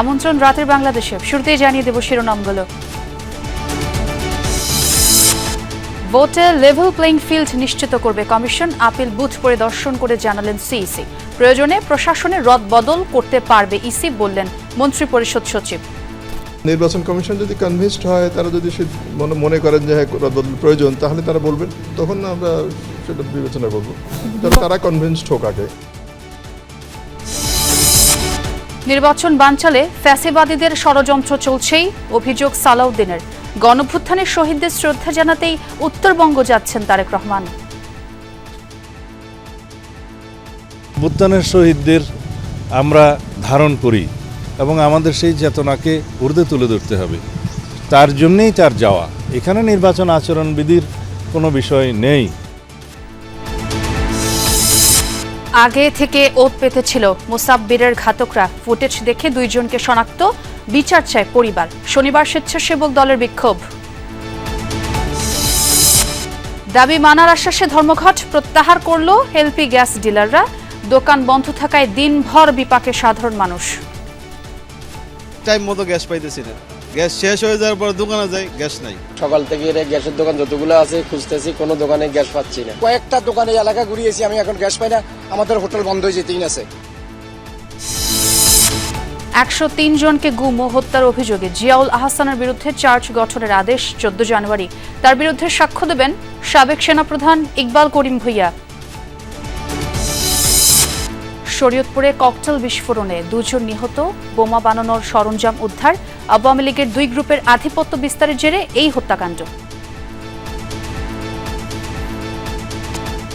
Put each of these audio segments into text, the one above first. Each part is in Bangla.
আমন্ত্রণ রাতের বাংলাদেশে। শুরুতেই জানিয়ে দেব শিরোনামগুলো। ভোটে লেভেল প্লেইং ফিল্ড নিশ্চিত করবে কমিশন, আপিল বুথ পরিদর্শন করে জানালেন সিইসি। প্রয়োজনে প্রশাসনের রদবদল করতে পারবে ইসি বললেন মন্ত্রিপরিষদ সচিব। নির্বাচন কমিশন যদি কনভিন্সড হয়, তারা যদি মনে করেন যে রদবদল প্রয়োজন, তাহলে তারা বলবেন, তখন আমরা সেটা বিবেচনা করব। তারা কনভিন্সড হোক আগে। নির্বাচন বানচালে ফ্যাসিবাদীদের ষড়যন্ত্র চলছেই, অভিযোগ সালাউদ্দিনের। গণঅভ্যুত্থানের শহীদদের শ্রদ্ধা জানাতেই উত্তরবঙ্গ যাচ্ছেন তারেক রহমান। অভ্যুত্থানের শহীদদের আমরা ধারণ করি এবং আমাদের সেই চেতনাকে ঊর্ধ্বে তুলে ধরতে হবে, তার জন্যেই তার যাওয়া। এখানে নির্বাচন আচরণবিধির কোনো বিষয় নেই। আগে থেকে ওত পেতেছিল মুসাব্বিরের ঘাতকরা, ফুটেজ দেখে দুইজনকে শনাক্ত, বিচার চায় পরিবার। শনিবার স্বেচ্ছাসেবক দলের বিক্ষোভ। দাবি মানার আশ্বাসে ধর্মঘট প্রত্যাহার করল এলপি গ্যাস ডিলাররা। দোকান বন্ধ থাকায় দিনভর বিপাকে সাধারণ মানুষ। টাইম মতো গ্যাস পাইতেছি না, গ্যাস শেষ হয়ে যাওয়ার পর দোকানে যাই, গ্যাস নাই। সকাল থেকে গ্যাসের দোকান যতগুলো আছে খুঁজতেছি, কোনো দোকানে গ্যাস পাচ্ছি না। কয়েকটা দোকানে এলাকা ঘুরিয়েছি আমি, এখন গ্যাস পাই না। আমাদের হোটেল বন্ধ হয়ে যেতেই আছে। 103 জনকে গুম ও হত্যার অভিযোগে জিয়াউল আহসানের বিরুদ্ধে চার্জ গঠনের আদেশ 14 জানুয়ারি। তার বিরুদ্ধে সাক্ষ্য দেবেন সাবেক সেনাপ্রধান ইকবাল করিম ভূঁইয়া। শরীয়তপুরে ককটেল বিস্ফোরণে 2 জন নিহত, বোমা বানানোর সরঞ্জাম উদ্ধার। আওয়ামী লীগের 2 গ্রুপের আধিপত্য বিস্তারের জেরে এই হত্যাকাণ্ড।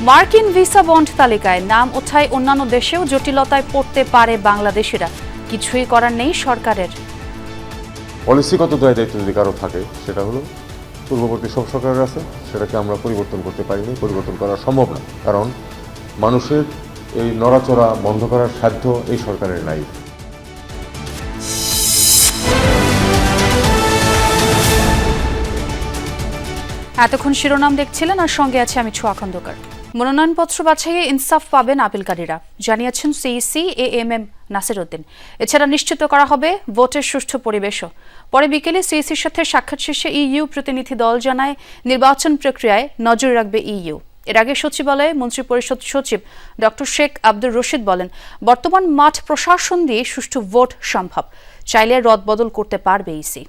মার্কিন ভিসা বন্ড তালিকায় নাম ওঠায় অন্যান্য দেশেও জটিলতায় পড়তে পারে বাংলাদেশিরা। কিছুই করার নেই সরকারের। পলিসিগত দায়িত্ব যদি কারো থাকে, সেটা হলো পূর্ববর্তী সব সরকারের আছে, সেটাকে আমরা পরিবর্তন করতে পারিনি, পরিবর্তন করা সম্ভব না। কারণ মানুষের এই নড়াচড়া বন্ধ করার সাধ্য এই সরকারের নাই। এতক্ষণ শিরোনাম দেখছিলেন, আর সঙ্গে আছে আমি ছোঁয়া খন্দকার। মনোনয়নপত্র বাছাইয়ে ইনসাফ পাবেন আপিলকারীরা, জানিয়েছেন সিইসি এএমএম নাসিরউদ্দিন। এছাড়া নিশ্চিত করা হবে ভোটের সুষ্ঠু পরিবেশও। পরে বিকেলে সিইসির সাথে সাক্ষাৎ শেষে ইইউ প্রতিনিধি দল জানায়, নির্বাচন প্রক্রিয়ায় নজর রাখবে ইইউ। এর আগে সচিবালয়ে মন্ত্রিপরিষদ সচিব ডক্টর শেখ আব্দুর রশিদ বলেন, বর্তমান মাঠ প্রশাসন দিয়ে সুষ্ঠু ভোট সম্ভব, চাইলে রদবদল করতে পারবে ইসি।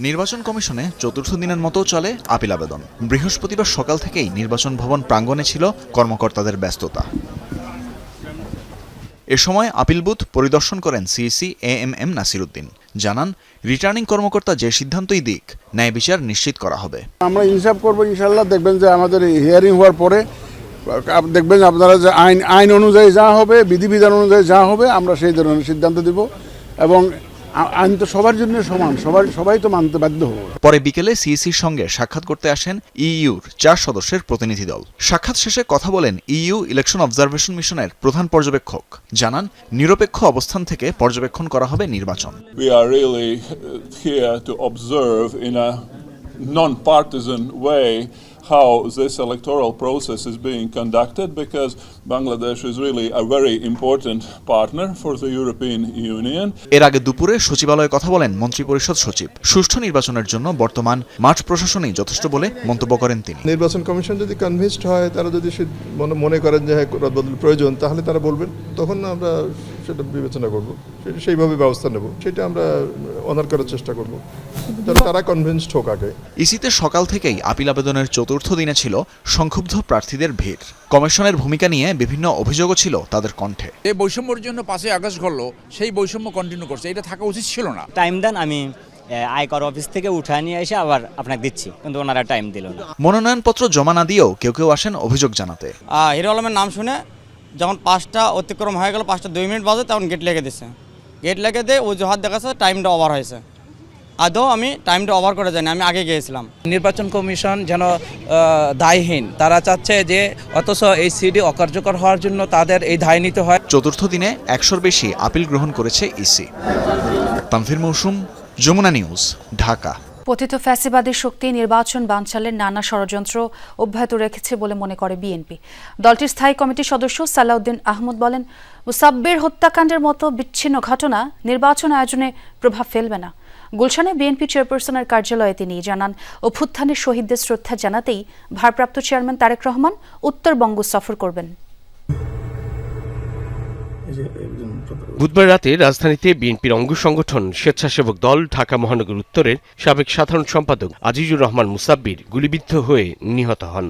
নির্বাচন কমিশনে চতুর্থ দিনের মতো চলে আপিল আবেদন। বৃহস্পতিবার সকাল থেকেই নির্বাচন ভবন প্রাঙ্গণে ছিল কর্মকর্তাদের ব্যস্ততা। এ সময় আপিল বুথ পরিদর্শন করেন সিইসি এএমএম নাসিরউদ্দিন। জানান, রিটার্নিং কর্মকর্তা যে সিদ্ধান্তই দিক, ন্যায় বিচার নিশ্চিত করা হবে। আমরা ইনসাফ করবো ইনশাল্লাহ। দেখবেন যে আমাদের হিয়ারিং হওয়ার পরে দেখবেন আপনারা যে আইন অনুযায়ী যা হবে, বিধিবিধান অনুযায়ী যা হবে, আমরা সেই ধরনের সিদ্ধান্ত দিব। এবং আইন তো সবার জন্য সমান, সবাই তো মানতে বাধ্য হবে। পরে বিকেলে সিইসির সঙ্গে সাক্ষাৎ করতে আসেন ইইউর 4 সদস্যের প্রতিনিধি দল। সাক্ষাৎ শেষে কথা বলেন ইইউ ইলেকশন অবজারভেশন মিশনের প্রধান পর্যবেক্ষক। জানান, নিরপেক্ষ অবস্থান থেকে পর্যবেক্ষণ করা হবে নির্বাচন। We are really here to observe in a non-partisan way how this electoral process is being conducted, because Bangladesh is really a very important partner for the European Union. এর আগে দুপুরে সচিবালয়ে কথা বলেন মন্ত্রিপরিষদ সচিব। সুষ্ঠু নির্বাচনের জন্য বর্তমান মাঠ প্রশাসনই যথেষ্ট বলে মন্তব্য করেন তিনি। নির্বাচন কমিশন যদি কনভিন্সড হয়, তারা যদি মনে করেন যে রদবদল প্রয়োজন, তাহলে তারা বলবেন, তখন আমরা সেটা বিবেচনা করব, সেইভাবে ব্যবস্থা নেব। সেটা আমরা অনার করার চেষ্টা করব। তারা কনভিন্সড হোক আগে। ইসিতে সকাল থেকেই আপিল আবেদনের চতুর্থ দিনে ছিল সংক্ষুব্ধ প্রার্থীদের ভিড়। কমিশনের ভূমিকা নিয়ে বিভিন্ন অভিযোগও ছিল তাদের কণ্ঠে। এই বৈষম্যের জন্য 5ই আগস্ট করলো, সেই বৈষম্য কন্টিনিউ করছে, এটা থাকা উচিত ছিল না। টাইম দেন, আমি আয়কর অফিস থেকে উঠায় নিয়ে এসে আবার আপনাকে দিচ্ছি, কিন্তু ওনারা টাইম দিল না। মনোনয়নপত্র জমা না দিয়েও কেউ কেউ আসেন অভিযোগ জানাতে। হিরো আলমের নাম শুনে যখন 5টা অতিক্রম হয়ে গেল, 5টা 2 মিনিট বাজে, তখন গেট লেগে দিচ্ছে। গেট লেগে দিয়ে অজুহাত দেখাচ্ছে টাইমটা ওভার হয়েছে। আদৌ আমি টাইমটা ওভার করে যাইনি, আমি আগে গিয়েছিলাম। নির্বাচন কমিশন যেন দায়হীন, তারা চাচ্ছে যে অথচ এই সিডি অকার্যকর হওয়ার জন্য তাদের এই দায় নিতে হয়। চতুর্থ দিনে 100-র বেশি আপিল গ্রহণ করেছে ইসি। তানভীর মৌসুম, যমুনা নিউজ, ঢাকা। পতিত ফ্যাসিবাদী শক্তি নির্বাচন বানচালের নানা ষড়যন্ত্র অব্যাহত রেখেছে বলে মনে করে বিএনপি। দলটির স্থায়ী কমিটির সদস্য সালাউদ্দিন আহমদ বলেন, মুসাব্বির হত্যাকাণ্ডের মতো বিচ্ছিন্ন ঘটনা নির্বাচন আয়োজনে প্রভাব ফেলবে না। গুলশানে বিএনপি চেয়ারপারসনের কার্যালয়ে তিনি জানান, অভ্যুত্থানের শহীদদের শ্রদ্ধা জানাতেই ভারপ্রাপ্ত চেয়ারম্যান তারেক রহমান উত্তরবঙ্গ সফর করবেন। বুধবার রাতে রাজধানীতে বিএনপির অঙ্গ সংগঠন স্বেচ্ছাসেবক দল ঢাকা মহানগর উত্তরের সাবেক সাধারণ সম্পাদক আজিজুর রহমান মুসাব্বির গুলিবিদ্ধ হয়ে নিহত হন।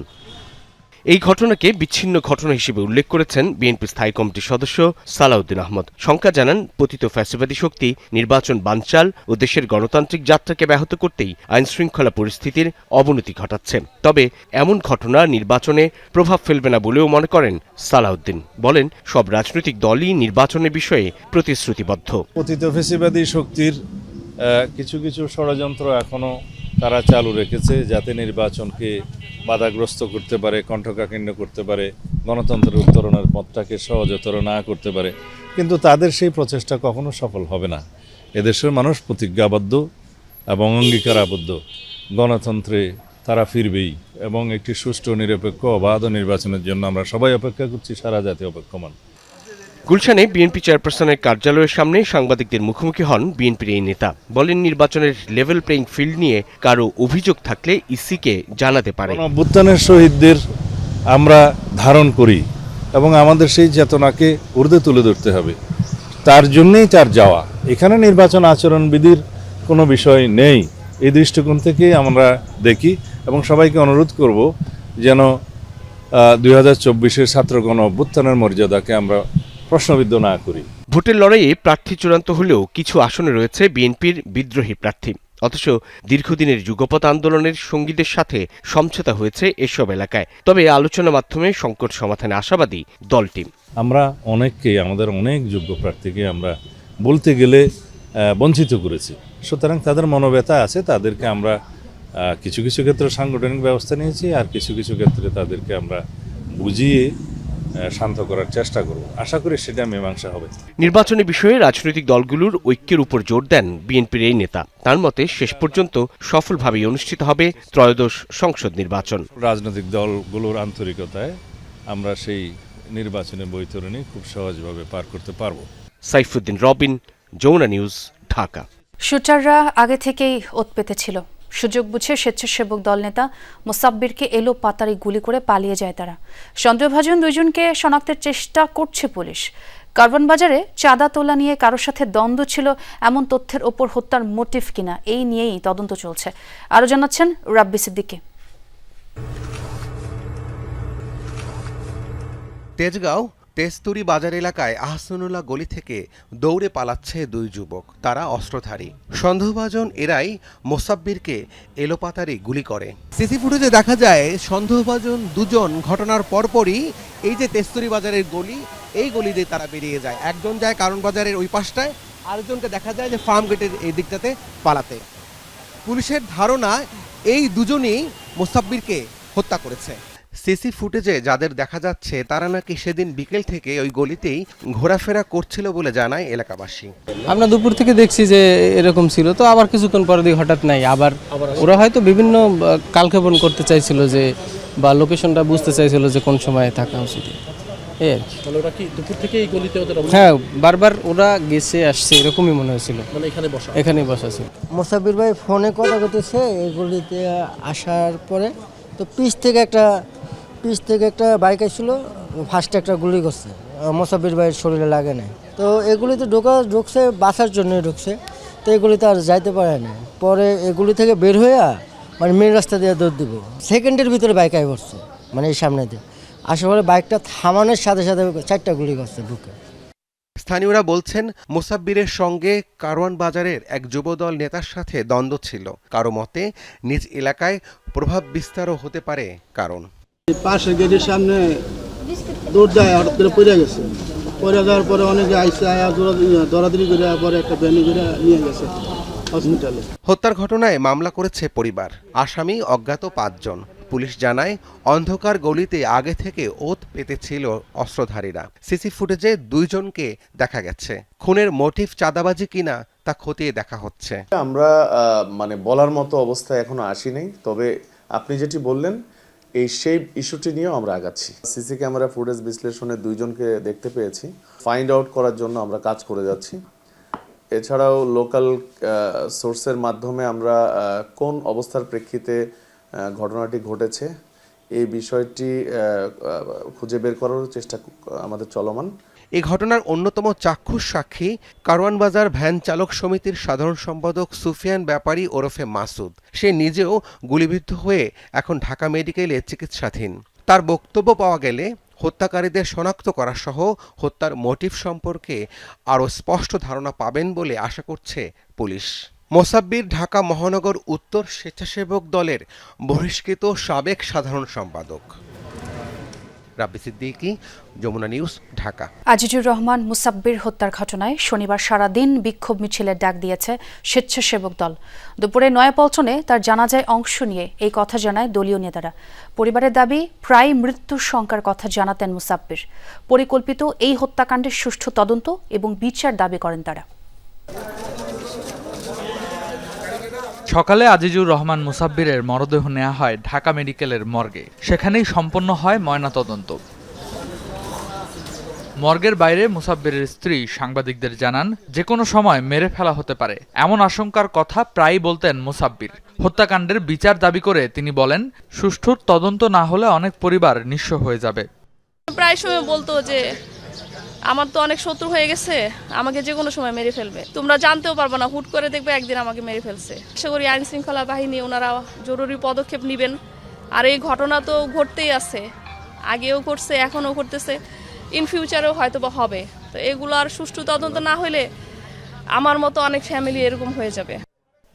এই ঘটনাকে বিচ্ছিন্ন ঘটনা হিসেবে উল্লেখ করেছেন বিএনপির স্থায়ী কমিটির সদস্য সালাউদ্দিন আহমদ। শঙ্কা জানান, পতিত ফ্যাসিবাদী শক্তি নির্বাচন বানচাল ও দেশের গণতান্ত্রিক যাত্রাকে ব্যাহত করতেই আইনশৃঙ্খলা পরিস্থিতির অবনতি ঘটাচ্ছে। তবে এমন ঘটনা নির্বাচনে প্রভাব ফেলবে না বলেও মনে করেন সালাউদ্দিন। বলেন, সব রাজনৈতিক দলই নির্বাচনের বিষয়ে প্রতিশ্রুতিবদ্ধ। পতিত ফ্যাসিবাদী শক্তির কিছু কিছু ষড়যন্ত্র এখনো তারা চালু রেখেছে, যাতে নির্বাচনকে বাধাগ্রস্ত করতে পারে, কণ্ঠকাঠিন্য করতে পারে, গণতন্ত্রের উত্তরণের পথটাকে সহজতর না করতে পারে। কিন্তু তাদের সেই প্রচেষ্টা কখনো সফল হবে না। এদেশের মানুষ প্রতিজ্ঞাবদ্ধ এবং অঙ্গীকারাবদ্ধ, গণতন্ত্রে তারা ফিরবেই এবং একটি সুষ্ঠু নিরপেক্ষ অবাধ নির্বাচনের জন্য আমরা সবাই অপেক্ষা করছি, সারা জাতি অপেক্ষমান। গুলশানে বিএনপি চেয়ারপারসনের কার্যালয়ের সামনে সাংবাদিকদের মুখোমুখি হন বিএনপির এই নেতা। বলেন, নির্বাচনের লেভেল প্লেইং ফিল্ড নিয়ে কারো অভিযোগ থাকলে ইসিকে জানাতে পারে। অভ্যুত্থানের শহীদদের আমরা ধারণ করি এবং আমাদের সেই চেতনাকে ঊর্ধ্বে তুলে ধরতে হবে। তার জন্যই তার যাওয়া। এখানে নির্বাচন আচরণবিধির কোনো বিষয় নেই। এই দৃষ্টিকোণ থেকে আমরা দেখি এবং সবাইকে অনুরোধ করব যেন 2024-এর ছাত্র গণ অভ্যুত্থানের মর্যাদাকে আমরা প্রশ্নবিদ্ধ না করি। ভোটের লড়াইয়ে প্রার্থী চূড়ান্ত হলেও কিছু আসনে রয়েছে বিএনপির বিদ্রোহী প্রার্থী। অথচ দীর্ঘদিনের যুগপৎ আন্দোলনের সঙ্গীদের সাথে সমঝোতা হয়েছে এসব এলাকায়। তবে আলোচনার মাধ্যমে সংকট সমাধানে আশাবাদী দলটি। আমরা অনেককেই, আমাদের অনেক যোগ্য প্রার্থীকে আমরা বলতে গেলে বঞ্চিত করেছি। সুতরাং তাদের মনোব্যথা আছে, তাদেরকে আমরা কিছু কিছু ক্ষেত্রে সাংগঠনিক ব্যবস্থা নিয়েছি, আর কিছু কিছু ক্ষেত্রে তাদেরকে আমরা বুঝিয়ে শান্ত করার চেষ্টা করব। আশা করি সেটা মীমাংসা হবে। নির্বাচনী বিষয়ে রাজনৈতিক দলগুলোর ঐক্যের উপর জোর দেন বিএনপির এই নেতা। তার মতে, শেষ পর্যন্ত সফলভাবে অনুষ্ঠিত হবে ত্রয়োদশ সংসদ নির্বাচন। রাজনৈতিক দলগুলোর আন্তরিকতায় আমরা সেই নির্বাচনের বৈতরণী খুব সহজভাবে পার করতে পারব। সাইফুদ্দিন রবিন, যমুনা নিউজ, ঢাকা। শুটাররা আগে থেকেই ওত পেতেছিল। সুযোগ বুঝে স্বেচ্ছাসেবক দল নেতা মুসাব্বিরকে এলো পাতারি গুলি করে পালিয়ে যায় তারা। সন্দেহভাজন দুইজনকে শনাক্তের চেষ্টা করছে পুলিশ। কারওয়ান বাজারে চাঁদা তোলা নিয়ে কারোর সাথে দ্বন্দ্ব ছিল এমন তথ্যের ওপর হত্যার মোটিভ কিনা, এই নিয়েই তদন্ত চলছে। আরও জানাচ্ছেন রাব্বি সিদ্দিকী। তেজগাঁও তেস্তুরি বাজার এলাকায় আহসানুল্লাহ গলি থেকে দৌড়ে পালাচ্ছে দুই যুবক। তারা অস্ত্রধারী। সন্দেহভাজন এরাই মোসাব্বিরকে এলোপাতারি গুলি করে। সিসি ফুটেজে দেখা যায় সন্দেহভাজন দুজন ঘটনার পরপরই এই যে তেস্তুরি বাজারের গলি, এই গলি দিয়ে তারা বেরিয়ে যায়। একজন যায় কারণ বাজারের ওই পাশটায়, আরেকজনকে দেখা যায় যে ফার্ম গেটের এই দিকটাতে পালাতে। পুলিশের ধারণা এই দুজনই মোসাব্বিরকে হত্যা করেছে। সিসি ফুটেজে যাদের দেখা যাচ্ছে তারা নাকি সেদিন বিকেল থেকে ওই গলিতেই ঘোরাফেরা করছিল বলে জানায় এলাকাবাসী। আমরা দুপুর থেকে দেখছি যে এরকম ছিল, তো আবার কিছুক্ষণ পরে দিকে হঠাৎ নাই। আবার ওরা হয়তো বিভিন্ন কালক্ষেপণ করতে চাইছিল যে, বা লোকেশনটা বুঝতে চাইছিল যে কোন সময় থাকা উচিত। এই আর কি। ওরা কি দুপুর থেকে এই গলিতে ওদের? হ্যাঁ, বারবার ওরা গেছে আসছে, এরকমই মনে হয়েছিল। মানে এখানেই বসা ছিল। মোসাব্বির ভাই ফোনে কথা বলতেছে এই গলিতে আসার পরে, তো পিছ থেকে একটা বাইক আসছিল, ফার্স্টে একটা গুলি করছে। মোসাব্বির ভাইয়ের শরীরে লাগে নাই। তো এগুলিতে ঢুকছে বাঁচার জন্যই ঢুকছে, তো এগুলিতে আর যাইতে পারে না। পরে এগুলি থেকে বের হয়ে মানে মেন রাস্তা দিয়ে দৌড় দিব, সেকেন্ডের ভিতরে বাইক আই পড়ছে, মানে এই সামনে দিয়ে আসার পরে বাইকটা থামানোর সাথে সাথে 4টা গুলি করছে ঢুকে। স্থানীয়রা বলছেন, মোসাব্বিরের সঙ্গে কারওয়ান বাজারের এক যুবদল নেতার সাথে দ্বন্দ্ব ছিল। কারো মতে নিজ এলাকায় প্রভাব বিস্তারও হতে পারে কারণ। পাশের গেটের সামনে দৌড় যায়, হঠাৎ করে পড়ে গেছে। পড়ে যাওয়ার পরে অনেকে আইসে আয়া দৌড়াদৌড়ি করে পরে একটা ভ্যানি করে নিয়ে গেছে। হসপিটালে। হত্যার ঘটনায় মামলা করেছে পরিবার। আসামি অজ্ঞাত 5 জন। পুলিশ জানায় অন্ধকার গলিতে আগে থেকে ওত পেতেছিল অস্ত্রধারীরা। সিসি ফুটেজে 2 জনকে দেখা গেছে। খুনের মোটিভ চাঁদাবাজি কিনা তা খতিয়ে দেখা হচ্ছে। আমরা মানে বলার মতো অবস্থায় এখনো আসি নাই, তবে আপনি যেটি বললেন সেই ইস্যুটি নিয়েও আমরা আগাচ্ছি। সিসি ক্যামেরা ফুটেজ বিশ্লেষণে 2 জনকে দেখতে পেয়েছি। ফাইন্ড আউট করার জন্য আমরা কাজ করে যাচ্ছি। এছাড়াও লোকাল সোর্সের মাধ্যমে আমরা কোন অবস্থার প্রেক্ষিতে ঘটনাটি ঘটেছে এই বিষয়টি খুঁজে বের করার চেষ্টা আমাদের চলমান। এই ঘটনার অন্যতম চাক্ষুষ সাক্ষী কারওয়ানবাজার ভ্যান চালক সমিতির সাধারণ সম্পাদক সুফিয়ান ব্যাপারী ওরফে মাসুদ। সে নিজেও গুলিবিদ্ধ হয়ে এখন ঢাকা মেডিকেলে চিকিৎসাধীন। তার বক্তব্য পাওয়া গেলে হত্যাকারীদের শনাক্ত করা সহ হত্যার মোটিভ সম্পর্কে আরও স্পষ্ট ধারণা পাবেন বলে আশা করছে পুলিশ। মোসাব্বির ঢাকা মহানগর উত্তর স্বেচ্ছাসেবক দলের বহিষ্কৃত সাবেক সাধারণ সম্পাদক। রাব্বি সিদ্দিকী, যমুনা নিউজ, ঢাকা। আজিজুর রহমান মুসাব্বির হত্যার ঘটনায় শনিবার সারাদিন বিক্ষোভ মিছিলের ডাক দিয়েছে স্বেচ্ছাসেবক দল। দুপুরে নয়াপল্টনে তার জানাজায় অংশ নিয়ে এই কথা জানায় দলীয় নেতারা। পরিবারের দাবি, প্রায় মৃত্যুর শঙ্কার কথা জানাতেন মুসাব্বির। পরিকল্পিত এই হত্যাকাণ্ডের সুষ্ঠু তদন্ত এবং বিচার দাবি করেন তারা। সকালে আজিজুর রহমান মুসাব্বিরের মরদেহ নেওয়া হয় ঢাকা মেডিকেলের মর্গে। সেখানেই সম্পন্ন হয় ময়নাতদন্ত। মর্গের বাইরে মুসাব্বিরের স্ত্রী সাংবাদিকদের জানান, যে কোনো সময় মেরে ফেলা হতে পারে এমন আশঙ্কার কথা প্রায়ই বলতেন মুসাব্বির। হত্যাকাণ্ডের বিচার দাবি করে তিনি বলেন, সুষ্ঠু তদন্ত না হলে অনেক পরিবার নিঃস্ব হয়ে যাবে। প্রায় সময় বলতো যে আমার তো অনেক শত্রু হয়ে গেছে, আমাকে যে কোনো সময় মেরে ফেলবে, তোমরা জানতেও পারবে না, হুট করে দেখবে একদিন আমাকে মেরে ফেলছে। আশা করি আইন শৃঙ্খলা বাহিনী ওনারা জরুরি পদক্ষেপ নেবেন। আর এই ঘটনা তো ঘটতেই আছে, আগেও ঘটছে, এখনও ঘটতেছে, ইন ফিউচারেও হয়তো বা হবে। তো এগুলো আর সুষ্ঠু তদন্ত না হলে আমার মতো অনেক ফ্যামিলি এরকম হয়ে যাবে।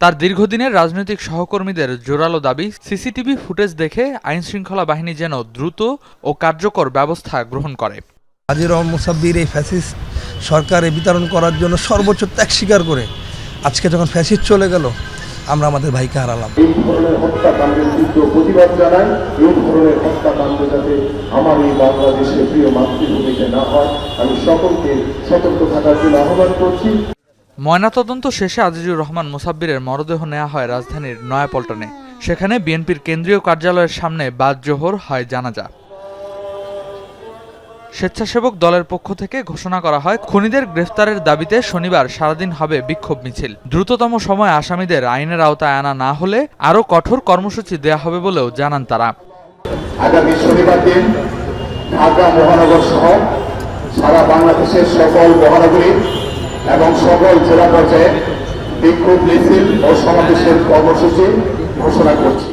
তার দীর্ঘদিনের রাজনৈতিক সহকর্মীদের জোরালো দাবি, সিসিটিভি ফুটেজ দেখে আইন শৃঙ্খলা বাহিনী যেন দ্রুত ও কার্যকর ব্যবস্থা গ্রহণ করে। আজিজুর রহমান মুসাব্বির এই ফ্যাসিস্ট সরকারে বিতরণ করার জন্য সর্বোচ্চ ত্যাগ স্বীকার করে আজকে যখন ফ্যাসিস্ট চলে গেল, আমরা আমাদের ভাইকে হারালাম। এই ধরনের হত্যাকাণ্ডের তীব্র প্রতিবাদ জানাই। এই ধরনের হত্যাকাণ্ড যাতে আমার এই বাংলাদেশের প্রিয় মাতৃভূমিতে না হয়, আমি সকলকে সতর্ক থাকার জন্য আহ্বান করছি। ময়নাতদন্ত শেষে আজিজুর রহমান মুসাব্বিরের মরদেহ নেওয়া হয় রাজধানীর নয়াপল্টনে। সেখানে বিএনপির কেন্দ্রীয় কার্যালয়ের সামনে বাদ জোহর হয় জানাজা। স্বেচ্ছাসেবক দলের পক্ষ থেকে ঘোষণা করা হয়, খুনিদের গ্রেফতারের দাবিতে শনিবার সারাদিন হবে বিক্ষোভ মিছিল। দ্রুততম সময়ে আসামিদের আইনের আওতায় আনা না হলে আরও কঠোর কর্মসূচি দেয়া হবে বলেও জানান তারা। আগামী শনিবার দিন ঢাকা মহানগর সহ সারা বাংলাদেশের সকল মহানগরী এবং সকল জেলা পর্যায়ে বিক্ষোভ মিছিল ও সমাবেশের কর্মসূচি ঘোষণা করছি।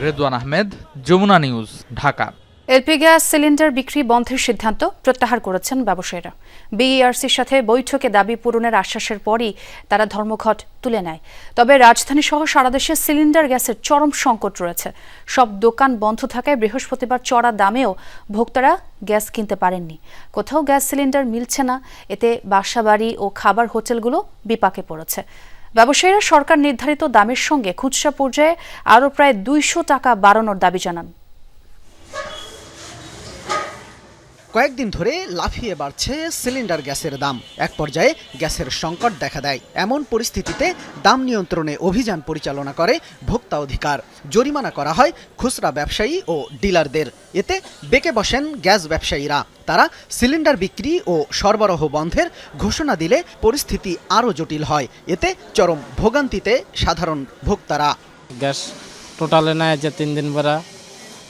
Redwan Ahmed, Jamuna news, Dhaka. LP gas cylinder বিক্রি বন্ধের সিদ্ধান্ত প্রত্যাহার করেছেন ব্যবসায়ীরা। বিইআরসির সাথে বৈঠকে দাবি পূরণের আশ্বাসের পরই তারা ধর্মঘট তুলে নেয়। তবে রাজধানী সহ সারা দেশে সিলিন্ডার গ্যাসের চরম সংকট রয়েছে। সব দোকান বন্ধ থাকায় বৃহস্পতিবার চড়া দামেও ভোক্তারা গ্যাস কিনতে পারেননি। কোথাও গ্যাস সিলিন্ডার মিলছে না, এতে বাসাবাড়ি ও খাবার হোটেলগুলো বিপাকে পড়েছে। ব্যবসায়ীরা সরকার নির্ধারিত দামের সঙ্গে খুচরা পর্যায়ে আরও প্রায় 200 টাকা বাড়ানোর দাবি জানান। কয়েকদিন ধরে লাফিয়ে বাড়ছে সিলিন্ডার গ্যাসের দাম। এক পর্যায়ে গ্যাসের সংকট দেখা দেয়। এমন পরিস্থিতিতে দাম নিয়ন্ত্রণে অভিযান পরিচালনা করে ভোক্তা অধিকার। জরিমানা করা হয় খুচরা ব্যবসায়ী ও ডিলারদের। এতে বেঁকে বসেন গ্যাস ব্যবসায়ীরা। তারা সিলিন্ডার বিক্রি ও সরবরাহ বন্ধের ঘোষণা দিলে পরিস্থিতি আরও জটিল হয়। এতে চরম ভোগান্তিতে সাধারণ ভোক্তারা। গ্যাস টোটালে নেয় যে 3 দিন ভরা,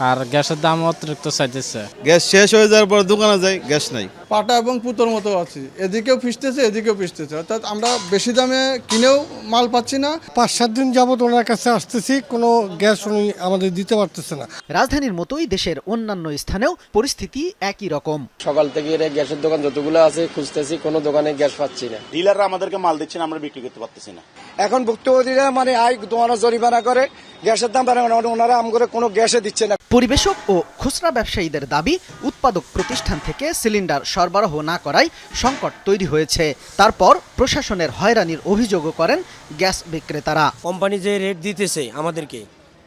আর গ্যাসের দাম অতিরিক্ত চাইতেছে। গ্যাস শেষ হয়ে যাওয়ার পর দোকানে যাই, গ্যাস নাই। পাটা এবং পুতোর মতো আছি, এদিকেও ফিসতেছে এদিকেও ফিসতেছে, অর্থাৎ আমরা বেশি দামে কিনেও মাল পাচ্ছি না। 5-7 দিন যাবত ওনার কাছে আসতেছি, কোনো গ্যাস উনি আমাদের দিতে পারতেছে না। রাজধানীর মতোই দেশের অন্যান্য স্থানেও পরিস্থিতি একই রকম। সকাল থেকে গ্যাসের দোকান যতগুলো আছে খুঁজতেছি, কোনো দোকানে গ্যাস পাচ্ছি না। ডিলাররা আমাদেরকে মাল দিচ্ছেন, আমরা বিক্রি করতে পারতেছি না। এখন ভুক্তভোগীরা মানে তোমার জরিমানা করে গ্যাসের দাম বাড়ানো, ওনারা আমাদের কোনো গ্যাসে দিচ্ছে না। পরিবেশক ও খুচরা ব্যবসায়ীদের দাবি, উৎপাদক প্রতিষ্ঠান থেকে সিলিন্ডার সরবরাহ না করায় সংকট তৈরি হয়েছে। তারপর প্রশাসনের হয়রানির অভিযোগও করেন গ্যাস বিক্রেতারা। কোম্পানি যে রেট দিতেছে আমাদেরকে,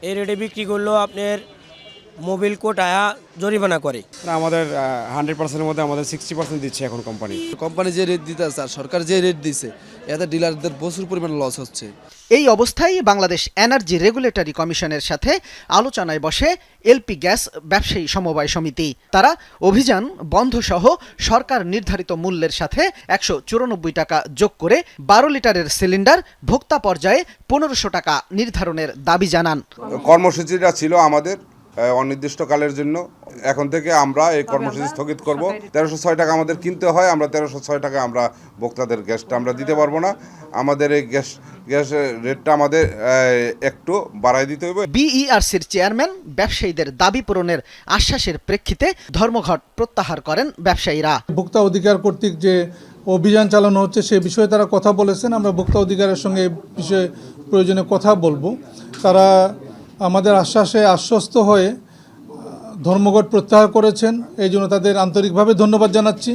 এই রেটে বিক্রি করলেও আপনার মোবিল কোটায়া জরিমানা করে। আমাদের 100%-এর মধ্যে আমাদের 60% দিচ্ছে এখন কোম্পানি। কোম্পানি যে রেট দিতে আছে আর সরকার যে রেট দিচ্ছে, এতে ডিলারদের প্রচুর পরিমাণ লস হচ্ছে। এই অবস্থায় বাংলাদেশ এনার্জি রেগুলেটরি কমিশনের সাথে আলোচনায় বসে এলপি গ্যাস ব্যবসায়ী সমবায় সমিতি। তারা অভিযান বন্ধ সহ সরকার নির্ধারিত মূল্যের সাথে 194 টাকা যোগ করে 12 লিটারের সিলিন্ডার ভোক্তা পর্যায়ে 1500 টাকা নির্ধারণের দাবি জানান। কর্মসূচিটা ছিল আমাদের অনির্দিষ্টকালের জন্য। এখন থেকে আমরা এই কর্মসূচি স্থগিত করব। 1306 টাকা আমাদের কিনতে হয়, আমরা 1306 টাকা আমরা ভোক্তাদের গ্যাসটা আমরা দিতে পারবো না। আমাদের এই গ্যাসের রেটটা আমাদের একটু বাড়াই দিতে হবে। বিইআরসির চেয়ারম্যান ব্যবসায়ীদের দাবি পূরণের আশ্বাসের প্রেক্ষিতে ধর্মঘট প্রত্যাহার করেন ব্যবসায়ীরা। ভোক্তা অধিকার কর্তৃক যে অভিযান চালানো হচ্ছে সে বিষয়ে তারা কথা বলেছেন। আমরা ভোক্তা অধিকারের সঙ্গে এই বিষয়ে প্রয়োজনে কথা বলবো। তারা আমাদের আশ্বাসে আশ্বস্ত হয়ে ধর্মঘট প্রত্যাহার করেছেন, এই জন্য তাদের আন্তরিকভাবে ধন্যবাদ জানাচ্ছি।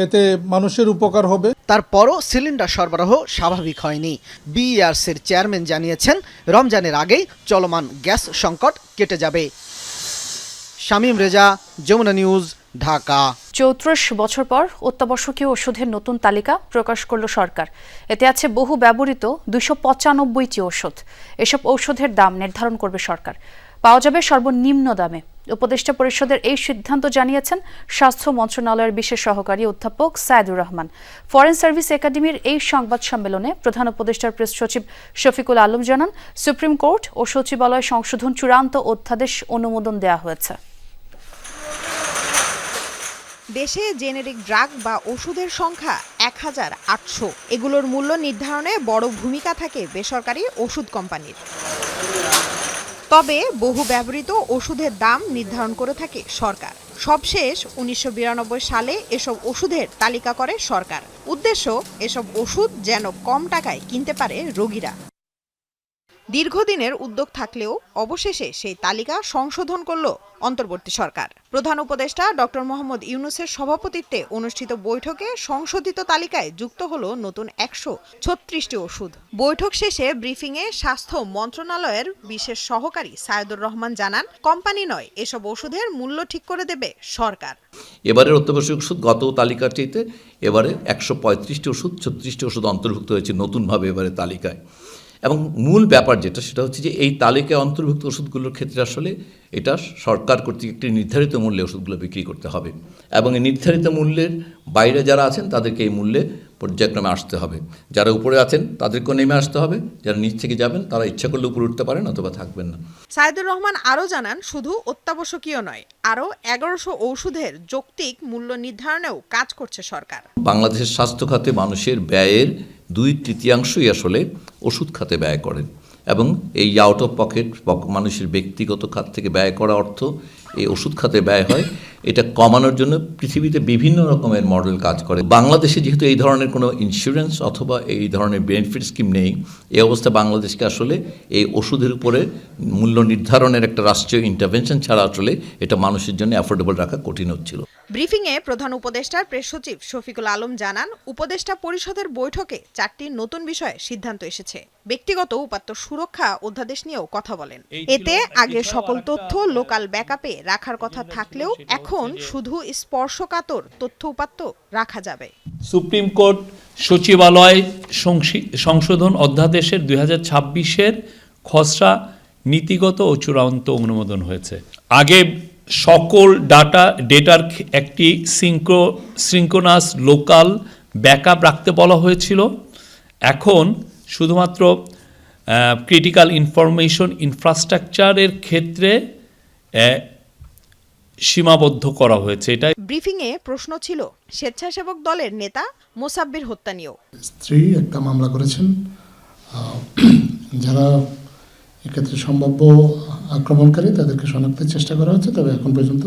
এতে মানুষের উপকার হবে। তারপরও সিলিন্ডার সরবরাহ স্বাভাবিক হয়নি। বিইআরসির চেয়ারম্যান জানিয়েছেন রমজানের আগেই চলমান গ্যাস সংকট কেটে যাবে। শামীম রেজা, যমুনা নিউজ, ঢাকা। 34 বছর পর অত্যাবশ্যকীয় ওষুধের নতুন তালিকা প্রকাশ করল সরকার। এতে আছে বহু ব্যবহৃত 295টি ওষুধ। এসব ঔষধের দাম নির্ধারণ করবে সরকার, পাওয়া যাবে সর্বনিম্ন দামে। উপদেষ্টা পরিষদের এই সিদ্ধান্ত জানিয়েছেন স্বাস্থ্য মন্ত্রণালয়ের বিশেষ সহকারী অধ্যাপক সাইদুর রহমান। ফরেন সার্ভিস একাডেমির এই সংবাদ সম্মেলনে প্রধান উপদেষ্টার প্রেস সচিব শফিকুল আলম জানান, সুপ্রিম কোর্ট ও সচিবালয় সংশোধন চূড়ান্ত অধ্যাদেশ অনুমোদন দেওয়া হয়েছে। দেশে জেনেরিক ড্রাগ বা ওষুধের সংখ্যা 1800। এগুলোর মূল্য নির্ধারণে বড় ভূমিকা থাকে বেসরকারি ওষুধ কোম্পানির। তবে বহু ব্যবহৃত ওষুধের দাম নির্ধারণ করে থাকে সরকার। সবশেষ 1992 সালে এসব ওষুধের তালিকা করে সরকার। উদ্দেশ্য, এসব ওষুধ যেন কম টাকায় কিনতে পারে রোগীরা। দীর্ঘদিনের উদ্যোগ থাকলেও অবশেষে সেই তালিকা সংশোধন করল অন্তর্বর্তী সরকার। প্রধান উপদেষ্টা ডক্টর মোহাম্মদ ইউনূসের সভাপতিত্বে অনুষ্ঠিত বৈঠকে সংশোধিত তালিকায় যুক্ত হলো নতুন 136টি ওষুধ। বৈঠক শেষে ব্রিফিংয়ে স্বাস্থ্য মন্ত্রণালয়ের বিশেষ সহকারী সাইদুর রহমান জানান, কোম্পানি নয়, এসব ওষুধের মূল্য ঠিক করে দেবে সরকার। এবারের অত্যাবশ্যক ওষুধ গত তালিকার চাইতে এবারে 135টি ওষুধ, 36টি ওষুধ অন্তর্ভুক্ত হয়েছে নতুনভাবে এবারে তালিকায়। এবং মূল ব্যাপার যেটা, সেটা হচ্ছে যে এই তালিকায় অন্তর্ভুক্ত ওষুধগুলোর ক্ষেত্রে আসলে এটা সরকার কর্তৃক একটি নির্ধারিত মূল্যে ওষুধগুলো বিক্রি করতে হবে এবং এই নির্ধারিত মূল্যের বাইরে যারা আছেন তাদেরকে এই মূল্যে পর্যায়ক্রমে আসতে হবে। যারা উপরে আছেন তাদেরকেও নেমে আসতে হবে, যারা নিচ থেকে যাবেন তারা ইচ্ছা করলে উপরে উঠতে পারেন অথবা থাকবেন না। সাইদুর রহমান আরও জানান, শুধু অত্যাবশ্যকীয় নয়, আরও 1100 ঔষধের যৌক্তিক মূল্য নির্ধারণেও কাজ করছে সরকার। বাংলাদেশের স্বাস্থ্য খাতে মানুষের ব্যয়ের 2/3 আসলে ওষুধ খাতে ব্যয় করেন এবং এই আউট অফ পকেট মানুষের ব্যক্তিগত খাত থেকে ব্যয় করা অর্থ এই ওষুধ খাতে ব্যয় হয়। এটা কমানোর জন্য পৃথিবীতে বিভিন্ন রকমের মডেল কাজ করে। বাংলাদেশে যেহেতু এই ধরনের কোনো ইন্স্যুরেন্স অথবা এই ধরনের বেনিফিট স্কিম নেই, এই অবস্থা বাংলাদেশকে আসলে এই ওষুধের উপরে মূল্য নির্ধারণের একটা রাষ্ট্রীয় ইন্টারভেনশন ছাড়া আসলে এটা মানুষের জন্য অ্যাফোর্ডেবল রাখা কঠিন হচ্ছিল। ব্রিফিংয়ে প্রধান উপদেষ্টার প্রেস সচিব শফিকুল আলম জানান, উপদেষ্টা পরিষদের বৈঠকে 4টি নতুন বিষয়ে সিদ্ধান্ত এসেছে। ব্যক্তিগত উপাত্ত সুরক্ষা অধ্যাদেশ নিয়েও কথা বলেন। এতে আগের সকল তথ্য লোকাল ব্যাকআপে রাখার কথা থাকলেও এখন শুধু স্পর্শকাতর তথ্য উপাত্ত রাখা যাবে। সুপ্রিম কোর্ট সচিবালয় সংশোধন অধ্যাদেশের 2026-এর খসড়া নীতিগত ও চূড়ান্ত অনুমোদন হয়েছে। আগে সকল ডেটার একটি সিঙ্ক্রোনাস লোকাল ব্যাকআপ রাখতে বলা হয়েছিল। এখন শুধুমাত্র ক্রিটিক্যাল ইনফরমেশন ইনফ্রাস্ট্রাকচারের ক্ষেত্রে সীমাবদ্ধ করা হয়েছে। এটা ব্রিফিংয়ে প্রশ্ন ছিল স্বেচ্ছাসেবক দলের নেতা মোসাব্বির হত্যা নিয়েও। স্ত্রী একটা মামলা করেছেন, যারা এক্ষেত্রে সম্ভাব্য আক্রমণকারী তাদেরকে শনাক্তের চেষ্টা করা হচ্ছে, তবে এখন পর্যন্ত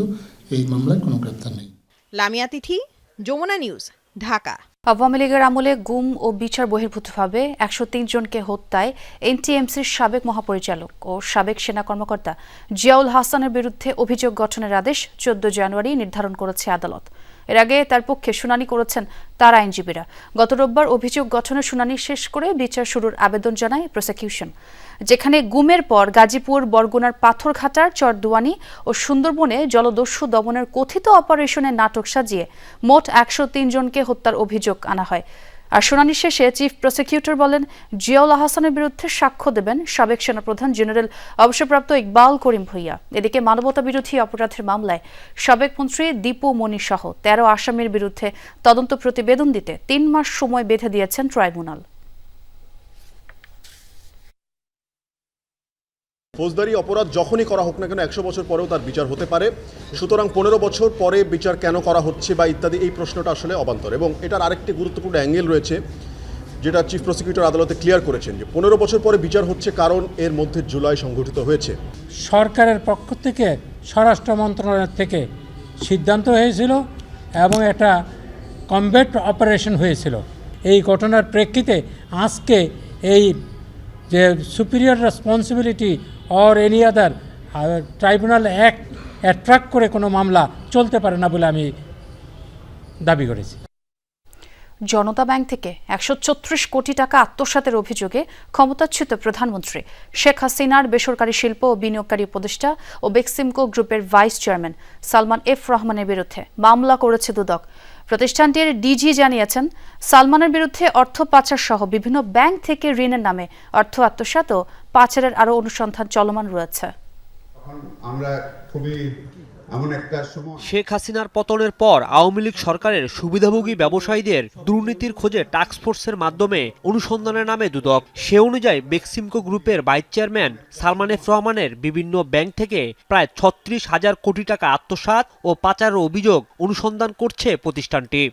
এই মামলায় কোনো গ্রেপ্তার নেই। লামিয়া তিথি, যমুনা নিউজ, ঢাকা। আওয়ামী লীগের আমলে গুম ও বিচার বহির্ভূতভাবে 103 জনকে হত্যায় এনটিএমসির সাবেক মহাপরিচালক ও সাবেক সেনা কর্মকর্তা জিয়াউল হাসানের বিরুদ্ধে অভিযোগ গঠনের আদেশ 14 জানুয়ারি নির্ধারণ করেছে আদালত। এর আগে তার পক্ষে শুনানি করেছেন তার আইনজীবীরা। গত রোববার অভিযোগ গঠনের শুনানি শেষ করে বিচার শুরুর আবেদন জানায় প্রসিকিউশন, যেখানে গুমের পর গাজীপুর, বরগুনার পাথরঘাটার চরদুয়ানি ও সুন্দরবনে জলদস্যু দমনের কথিত অপারেশনের নাটক সাজিয়ে মোট 103 জনকে হত্যার অভিযোগ আনা হয়। আর শুনানি শেষে চিফ প্রসিকিউটর বলেন, জিয়াউল আহসানের বিরুদ্ধে সাক্ষ্য দেবেন সাবেক সেনাপ্রধান জেনারেল অবসরপ্রাপ্ত ইকবাল করিম ভূঁইয়া। এদিকে মানবতা বিরোধী অপরাধের মামলায় সাবেক মন্ত্রী দীপু মনি সহ 13 আসামির বিরুদ্ধে তদন্ত প্রতিবেদন দিতে 3 মাস সময় বেঁধে দিয়েছেন ট্রাইব্যুনাল। ফৌজদারি অপরাধ যখনই করা হোক না কেন 100 বছর পরেও তার বিচার হতে পারে। সুতরাং 15 বছর পরে বিচার কেন করা হচ্ছে বা ইত্যাদি, এই প্রশ্নটা আসলে অবান্তর। এবং এটার আরেকটি গুরুত্বপূর্ণ অ্যাঙ্গেল রয়েছে, যেটা চিফ প্রসিকিউটর আদালতে ক্লিয়ার করেছেন, যে 15 বছর পরে বিচার হচ্ছে কারণ এর মধ্যে জুলাই সংঘটিত হয়েছে। সরকারের পক্ষ থেকে, স্বরাষ্ট্র মন্ত্রণালয় থেকে সিদ্ধান্ত হয়েছিল এবং এটা কমব্যাট অপারেশন হয়েছিল। এই ঘটনার প্রেক্ষিতে আজকে এই যে superior responsibility or any other tribunal act attract করে কোনো মামলা চলতে পারে না বলে আমি দাবি করেছি। জনতা ব্যাংক থেকে 134 কোটি টাকা আত্মসাতের অভিযোগে ক্ষমতাচ্যুত প্রধানমন্ত্রী শেখ হাসিনার বেসরকারি শিল্প ও বিনিয়োগকারী উপদেষ্টা ও বেক্সিমকো গ্রুপের ভাইস চেয়ারম্যান সালমান এফ রহমানের বিরুদ্ধে মামলা করেছে দুদক। প্রতিষ্ঠানটির ডিজি জানিয়েছেন, সালমানের বিরুদ্ধে অর্থ পাচার সহ বিভিন্ন ব্যাংক থেকে ঋণের নামে অর্থ আত্মসাৎ ও পাচারের আরও অনুসন্ধান চলমান রয়েছে। আমরা খুবই এমন একটা সময়, শেখ হাসিনার পতনের পর আওয়ামী লীগ সরকারের সুবিধাভোগী ব্যবসায়ীদের দুর্নীতির খোঁজে টাস্কফোর্সের মাধ্যমে অনুসন্ধানের নামে দুদক। সে অনুযায়ী বেক্সিমকো গ্রুপের ভাইস চেয়ারম্যান সালমান এফ রহমানের বিভিন্ন ব্যাংক থেকে প্রায় 36,000 কোটি টাকা আত্মসাৎ ও পাচারের অভিযোগ অনুসন্ধান করছে প্রতিষ্ঠানটি।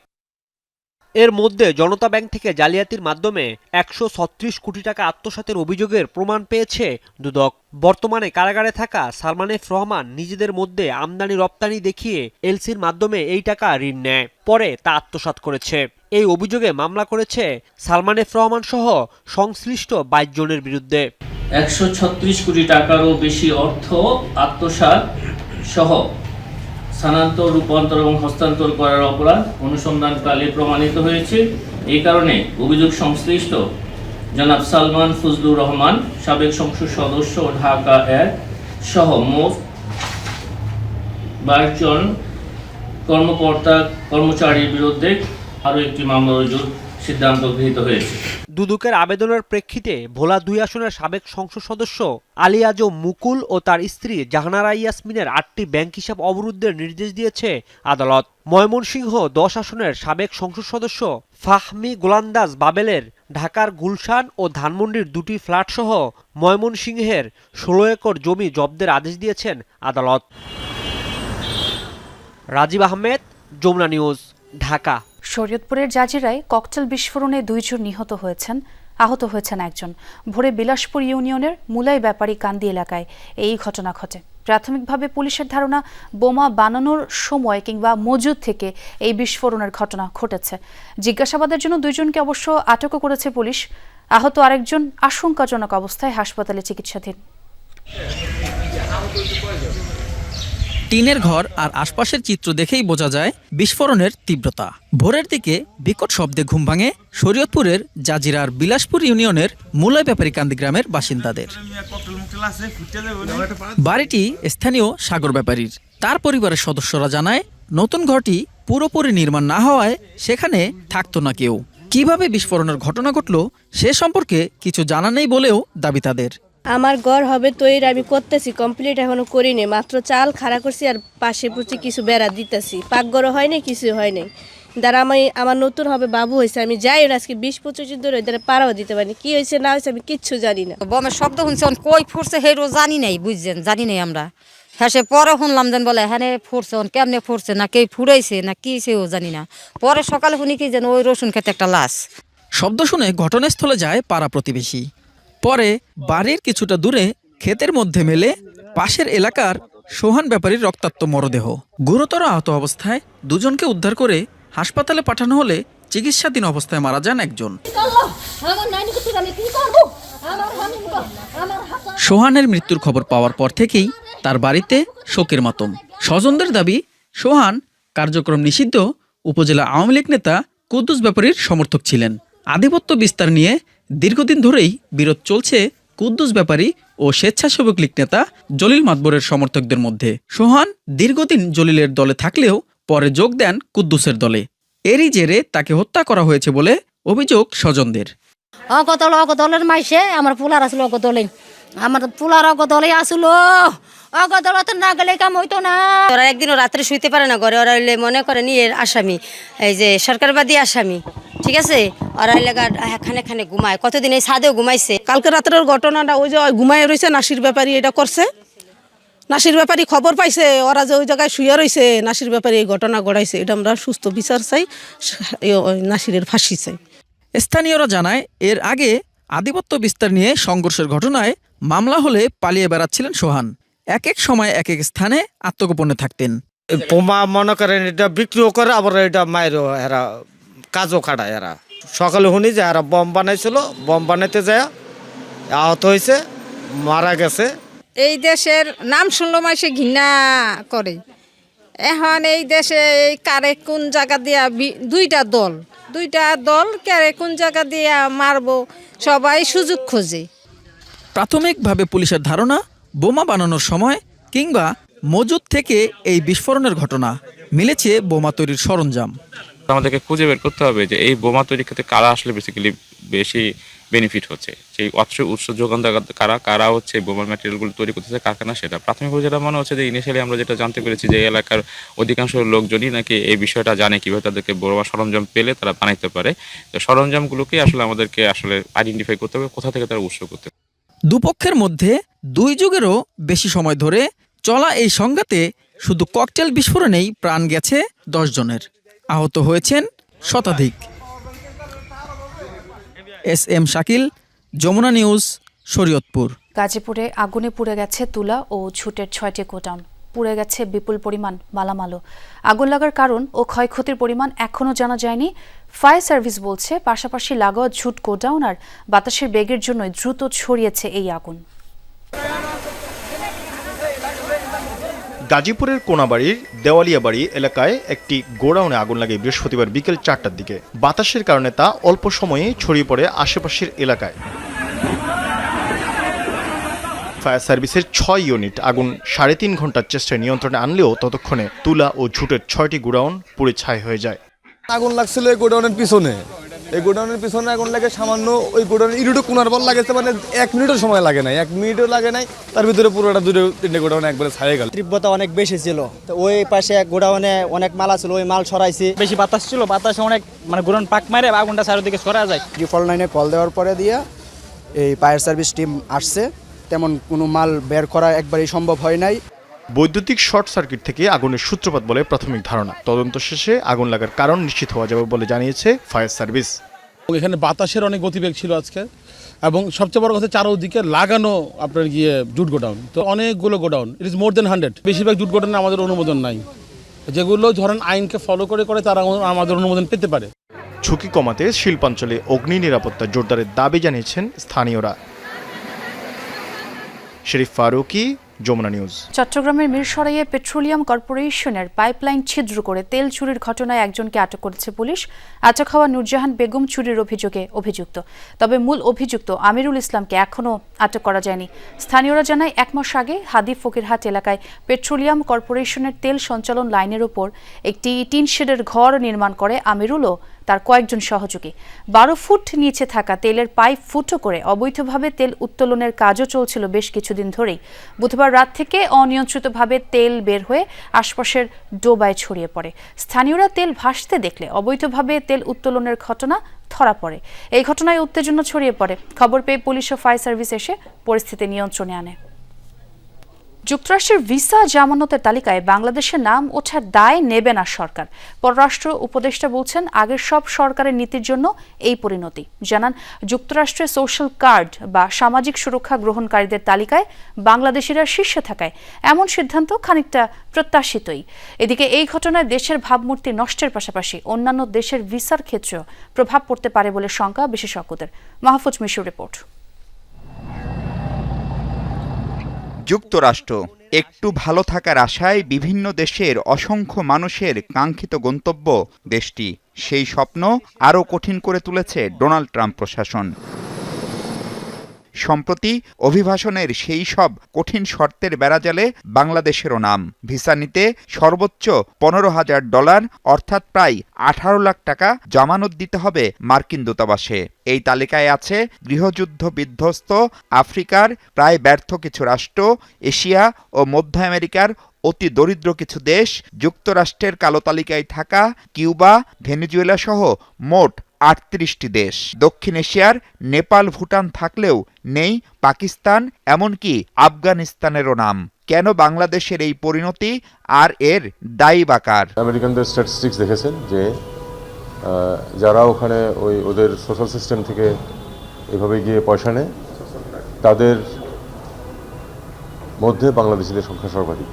এর মধ্যে জনতা ব্যাংক থেকে জালিয়াতির মাধ্যমে 136 কোটি টাকা আত্মসাতের অভিযোগের প্রমাণ পেয়েছে দুদক। বর্তমানে কারাগারে থাকা সালমান এফ রহমান নিজেদের মধ্যে আমদানি রপ্তানি দেখিয়ে এলসির মাধ্যমে এই টাকা ঋণ নেয়, পরে তা আত্মসাৎ করেছে। এই অভিযোগে মামলা করেছে সালমান এফ রহমান সহ সংশ্লিষ্ট 22 জনের বিরুদ্ধে। 136 কোটি টাকারও বেশি অর্থ আত্মসাৎ সহ স্থানান্তর, রূপান্তর এবং হস্তান্তর করার অপরাধ অনুসন্ধানকালে প্রমাণিত হয়েছে। এই কারণে অভিযোগ সংশ্লিষ্ট জনাব সালমান ফজলুর রহমান, সাবেক সংসদ সদস্য ও ঢাকা 1 সহ মোট 22 জন কর্মচারীর বিরুদ্ধে আরও একটি মামলা রুজুর সিদ্ধান্ত গৃহীত হয়েছে। দুদকের আবেদনের প্রেক্ষিতে ভোলা 2 আসনের সাবেক সংসদ সদস্য আলী আজম মুকুল ও তার স্ত্রী জাহানারা ইয়াসমিনের 8টি ব্যাংক হিসাব অবরুদ্ধের নির্দেশ দিয়েছে আদালত। ময়মনসিংহ 10 আসনের সাবেক সংসদ সদস্য ফাহমি গোলান্দাজ বাবেলের ঢাকার গুলশান ও ধানমন্ডির 2টি ফ্ল্যাট সহ ময়মনসিংহের 16 একর জমি জব্দের আদেশ দিয়েছেন আদালত। রাজীব আহমেদ, যমুনা নিউজ, ঢাকা। শরীয়তপুরের জাজিরায় ককটেল বিস্ফোরণে 2 জন নিহত হয়েছেন, আহত হয়েছেন 1 জন। ভোরে বিলাসপুর ইউনিয়নের মুলাই ব্যাপারী কান্দি এলাকায় এই ঘটনা ঘটে। প্রাথমিকভাবে পুলিশের ধারণা বোমা বানানোর সময় কিংবা মজুদ থেকে এই বিস্ফোরণের ঘটনা ঘটেছে। জিজ্ঞাসাবাদের জন্য 2 জনকে অবশ্য আটকও করেছে পুলিশ। আহত আরেকজন আশঙ্কাজনক অবস্থায় হাসপাতালে চিকিৎসাধীন। টিনের ঘর আর আশপাশের চিত্র দেখেই বোঝা যায় বিস্ফোরণের তীব্রতা। ভোরের দিকে বিকট শব্দে ঘুম ভাঙে শরীয়তপুরের জাজিরার বিলাসপুর ইউনিয়নের মুলাই ব্যাপারী কান্দি গ্রামের বাসিন্দাদের। বাড়িটি স্থানীয় সাগর ব্যাপারীর। তার পরিবারের সদস্যরা জানায়, নতুন ঘরটি পুরোপুরি নির্মাণ না হওয়ায় সেখানে থাকতো না কেউ। কিভাবে বিস্ফোরণের ঘটনা ঘটল সে সম্পর্কে কিছু জানা নেই বলেও দাবি তাদের। আমার ঘর হবে তৈরি, আমি করতেছি, কমপ্লিট এখনো করিনি, মাত্র চাল খাড়া করছি আর পাশে পুচি কিছু বেড়া দিতেছি, পাকঘরও হয়নি, কিছু হয়নি। দ্বারা আমার নতুন হবে বাবু হয়েছে, আমি যাই না আজকে 20-25 দিন ধরে ওদের পাড়াও দিতে পারিনি, কি হয়েছে না হয়েছে আমি কিচ্ছু জানি না। বোমের শব্দ শুনছি, কই ফুটছে হেরো জানি নাই, বুঝছেন, জানি নাই আমরা। হ্যাঁ সে পরে শুনলাম যেন বলে হ্যাঁ ফুটছে, কেমনে ফুটছে, না কে ফুড়াইছে না কি সেও জানি না। পরে সকালে শুনি কি যেন ওই রসুন খেতে একটা লাশ। শব্দ শুনে ঘটনাস্থলে যায় পাড়া প্রতিবেশী। পরে বাড়ির কিছুটা দূরে ক্ষেতের মধ্যে মেলে পাশের এলাকার সোহান ব্যাপারীর রক্তাক্ত মরদেহ। গুরুতর আহত অবস্থায় 2 জনকে উদ্ধার করে হাসপাতালে পাঠানো হলে চিকিৎসাধীন অবস্থায় মারা যান 1 জন। সোহানের মৃত্যুর খবর পাওয়ার পর থেকেই তার বাড়িতে শোকের মাতম। স্বজনদের দাবি, সোহান কার্যক্রম নিষিদ্ধ উপজেলা আওয়ামী লীগ নেতা কুদ্দুস ব্যাপারীর সমর্থক ছিলেন। আধিপত্য বিস্তার নিয়ে দীর্ঘদিন ধরেই বিরোধ চলছে কুদ্দুস ব্যাপারী ও স্বেচ্ছাসেবক লীগ নেতা জলিল মাতবরের সমর্থকদের মধ্যে। সোহান দীর্ঘদিন জলিলের দলে থাকলেও পরে যোগ দেন কুদ্দুসের দলে। এরই জেরে তাকে হত্যা করা হয়েছে বলে অভিযোগ স্বজনদের। অগদলের মাইসে আমার পোলার আসলো, আমার পোলার অগদলে আসলো, অগদলতে না গেলে কাম হইতো না। ওরা একদিনও রাত্রে শুইতে পারে না ঘরে, ওরা হইলে মনে করে নিয়ে আসামি, এই যে সরকারবাদী আসামি, ঠিক আছে। ওরা এলাকার খানে খানে ঘুমায়, কতদিন এই ছাদেও ঘুমাইছে। কালকে রাত্রের ঘটনাটা ওই যে ঘুমায় রয়েছে নাসির ব্যাপারী এটা করছে। নাসির ব্যাপারী খবর পাইছে, ওরা যে ওই জায়গায় শুয়ে রয়েছে, নাসির ব্যাপারী এই ঘটনা ঘটাইছে। এটা আমরা সুস্থ বিচার চাই, নাসিরের ফাঁসি চাই। স্থানীয়রা জানায় এর আগে আধিপত্য বিস্তার নিয়ে সংঘর্ষের ঘটনায় মামলা হলে পালিয়ে বেড়াচ্ছিলেন সোহান। এক এক সময় এক এক স্থানে আত্মগোপনে থাকতেন। বোমা মনে করেন এটা বিক্রিও করে, আবার এটা মায়েরও এরা কাজও খাটায়। এরা সকালে শুনি যে এরা বম বানাইছিল, বম বানাইতে যায় আহত হয়েছে, মারা গেছে। এই দেশের নাম শুনলো মাসে ঘৃণা করে। এখন এই দেশে এই কারে কোন জায়গা দিয়া দুইটা দল কারে কোন জায়গা দিয়া মারবো, সবাই সুযোগ খোঁজে। প্রাথমিকভাবে পুলিশের ধারণা বোমা বানানোর সময় কিংবা মজুদ থেকে এই বিস্ফোরণের ঘটনা। মিলেছে বোমা তৈরির সরঞ্জাম। আমাদেরকে খুঁজে বের করতে হবে যে এই বোমা তৈরির ক্ষেত্রে কারা আসলে বেসিক্যালি বেশি বেনিফিট হচ্ছে, সেই উৎস যোগানদাতা কারা হচ্ছে বোমার ম্যাটেরিয়ালগুলো তৈরি করতেছে কারখানা। সেটা প্রাথমিকভাবে যেটা মনে হচ্ছে যে ইনিশিয়ালি আমরা যেটা জানতে পেরেছি যে এই এলাকার অধিকাংশ লোকজনই নাকি এই বিষয়টা জানে, কীভাবে তাদেরকে বোমা সরঞ্জাম পেলে তারা বানাইতে পারে। তো সরঞ্জামগুলোকে আসলে আমাদেরকে আসলে আইডেন্টিফাই করতে হবে কোথা থেকে তারা উৎস করতে হবে। দুপক্ষের মধ্যে 2 যুগেরও বেশি সময় ধরে চলা এই সংঘাতে শুধু ককটেল বিস্ফোরণেই প্রাণ গেছে 10 জনের, আহত হয়েছেন শতাধিক। SM Shakil, Jamuna news, Shariatpur. গাজীপুরে আগুনে পুড়ে গেছে তুলা ও ঝুটের 6টি গোডাউন। পুড়ে গেছে বিপুল পরিমাণ মালামালও। আগুন লাগার কারণ ও ক্ষয়ক্ষতির পরিমাণ এখনও জানা যায়নি। ফায়ার সার্ভিস বলছে পাশাপাশি লাগোয়া ঝুট গোডাউন আর বাতাসের বেগের জন্যই দ্রুত ছড়িয়েছে এই আগুন। গাজীপুরের কোনাবাড়ির দেওয়ালিয়াবাড়ি এলাকায় একটি গোডাউনে আগুন লাগে বৃহস্পতিবার বিকেল 4টার দিকে। বাতাসের কারণে তা অল্প সময়ে ছড়িয়ে পড়ে আশেপাশের এলাকায়। ফায়ার সার্ভিসের 6 ইউনিট আগুন 3.5 ঘন্টার চেষ্টায় নিয়ন্ত্রণে আনলেও ততক্ষণে তুলা ও ঝুটের 6টি গোডাউন পুড়ে ছাই হয়ে যায়। আগুন লাগছিল এই গোডাউনের পিছনে, এই গোডাউনের পিছনে আগুন লাগে সামান্য, ওই গোডাউনের ইরুটো কোনার বল লাগেছে, মানে 1 মিনিটও সময় লাগে নাই, 1 মিনিটও লাগে নাই, তার ভিতরে পুরোটা 2-3 গোডাউন একবারে ছাই গেল। তীব্রতা অনেক বেশি ছিল, তো ওই পাশে গোডাউনে অনেক মাল ছিল, ওই মাল সরাইছি। বেশি বাতাস ছিল, বাতাসে অনেক মানে গোডাউন পাক মারে আগুনটা চারিদিকে সরা যায়। ডিফল 9-এ কল দেওয়ার পরে দিয়া এই ফায়ার সার্ভিস টিম আসছে, তেমন কোনো মাল বের করা একবারই সম্ভব হয় নাই। বৈদ্যুতিক শর্ট সার্কিট থেকে আগুনের সূত্রপাত বলে প্রাথমিক ধারণা। তদন্ত শেষে আগুন লাগার কারণ নিশ্চিত হওয়া যাবে বলে জানিয়েছে ফায়ার সার্ভিস। এখানে বাতাসের অনেক গতিবেগ ছিল আজকে, এবং সবচেয়ে বড় কথা চারদিকে লাগানো আপনার জুট গোডাউন, তো অনেকগুলো গোডাউন, ইট ইজ মোর দেন 100। বেশিরভাগ জুট গোডাউনে আমাদের অনুমোদন নাই, যেগুলো ধরেন আইনকে ফলো করে তারা আমাদের অনুমোদন পেতে পারে। ঝুঁকি কমাতে শিল্পাঞ্চলে অগ্নি নিরাপত্তা জোরদারের দাবি জানিয়েছেন স্থানীয়রা। শরীফ ফারুকি, যমুনা নিউজ। চট্টগ্রামের মিরসরাইয়ে পেট্রোলিয়াম কর্পোরেশনের পাইপলাইন ছিদ্র করে তেল চুরির ঘটনায় একজনকে আটক করেছে পুলিশ। আটক হওয়া নূরজাহান বেগম চুরির অভিযোগে অভিযুক্ত, তবে মূল অভিযুক্ত আমিরুল ইসলামকে এখনও আটক করা যায়নি। স্থানীয়রা জানায় 1 মাস আগে হাদি ফকিরহাট এলাকায় পেট্রোলিয়াম কর্পোরেশনের তেল সঞ্চালন লাইনের উপর একটি টিন শেডের ঘর নির্মাণ করে আমিরুলও তার কয়েকজন সহযোগী। 12 ফুট নিচে থাকা তেলের পাইপ ফুটো করে অবৈধভাবে তেল উত্তোলনের কাজও চলছিল বেশ কিছুদিন ধরেই। বুধবার রাত থেকে অনিয়ন্ত্রিতভাবে তেল বের হয়ে আশপাশের ডোবায় ছড়িয়ে পড়ে। স্থানীয়রা তেল ভাসতে দেখলে অবৈধভাবে তেল উত্তোলনের ঘটনা ধরা পড়ে। এই ঘটনায় উত্তেজনা ছড়িয়ে পড়ে। খবর পেয়ে পুলিশ ও ফায়ার সার্ভিস এসে পরিস্থিতি নিয়ন্ত্রণে আনে। যুক্তরাষ্ট্রের ভিসা জামানতের তালিকায় বাংলাদেশের নাম ওঠার দায় নেবে না সরকার। পররাষ্ট্র উপদেষ্টা বলছেন আগের সব সরকারের নীতির জন্য এই পরিণতি। জানান যুক্তরাষ্ট্রের সোশ্যাল কার্ড বা সামাজিক সুরক্ষা গ্রহণকারীদের তালিকায় বাংলাদেশিরা শীর্ষে থাকায় এমন সিদ্ধান্ত খানিকটা প্রত্যাশিতই। এদিকে এই ঘটনায় দেশের ভাবমূর্তি নষ্টের পাশাপাশি অন্যান্য দেশের ভিসার ক্ষেত্রেও প্রভাব পড়তে পারে বলে শঙ্কা বিশেষজ্ঞদের। মাহফুজ মিশুর রিপোর্ট। যুক্তরাষ্ট্র একটু ভালো থাকার আশায় বিভিন্ন দেশের অসংখ্য মানুষের কাঙ্ক্ষিত গন্তব্য দেশটি। সেই স্বপ্ন আরও কঠিন করে তুলেছে ডোনাল্ড ট্রাম্প প্রশাসন। সম্প্রতি অভিবাসনের সেই সব কঠিন শর্তের বেড়াজালে বাংলাদেশেরও নাম। ভিসা নিতে সর্বোচ্চ $15,000 অর্থাৎ প্রায় 18 লাখ টাকা জমানত দিতে হবে মার্কিন দূতাবাসে। এই তালিকায় আছে গৃহযুদ্ধ বিধ্বস্ত আফ্রিকার প্রায় ব্যর্থ কিছু রাষ্ট্র, এশিয়া ও মধ্য আমেরিকার অতি দরিদ্র কিছু দেশ, যুক্তরাষ্ট্রের কালো তালিকায় থাকা কিউবা, ভেনেজুয়েলা সহ মোট 38টি দেশ। দক্ষিণ এশিয়ার নেপাল, ভুটান থাকলেও নেই পাকিস্তান, এমনকি আফগানিস্তানেরও নাম। কেন বাংলাদেশের এই পরিণতি, আর এর দায়ী বা কার? আমেরিকানদের স্ট্যাটিস্টিক্স দেখেছেন যে যারা ওখানে ওদের সোশ্যাল সিস্টেম থেকে এভাবে গিয়ে পয়সা নেয় তাদের মধ্যে বাংলাদেশিদের সংখ্যা সর্বাধিক।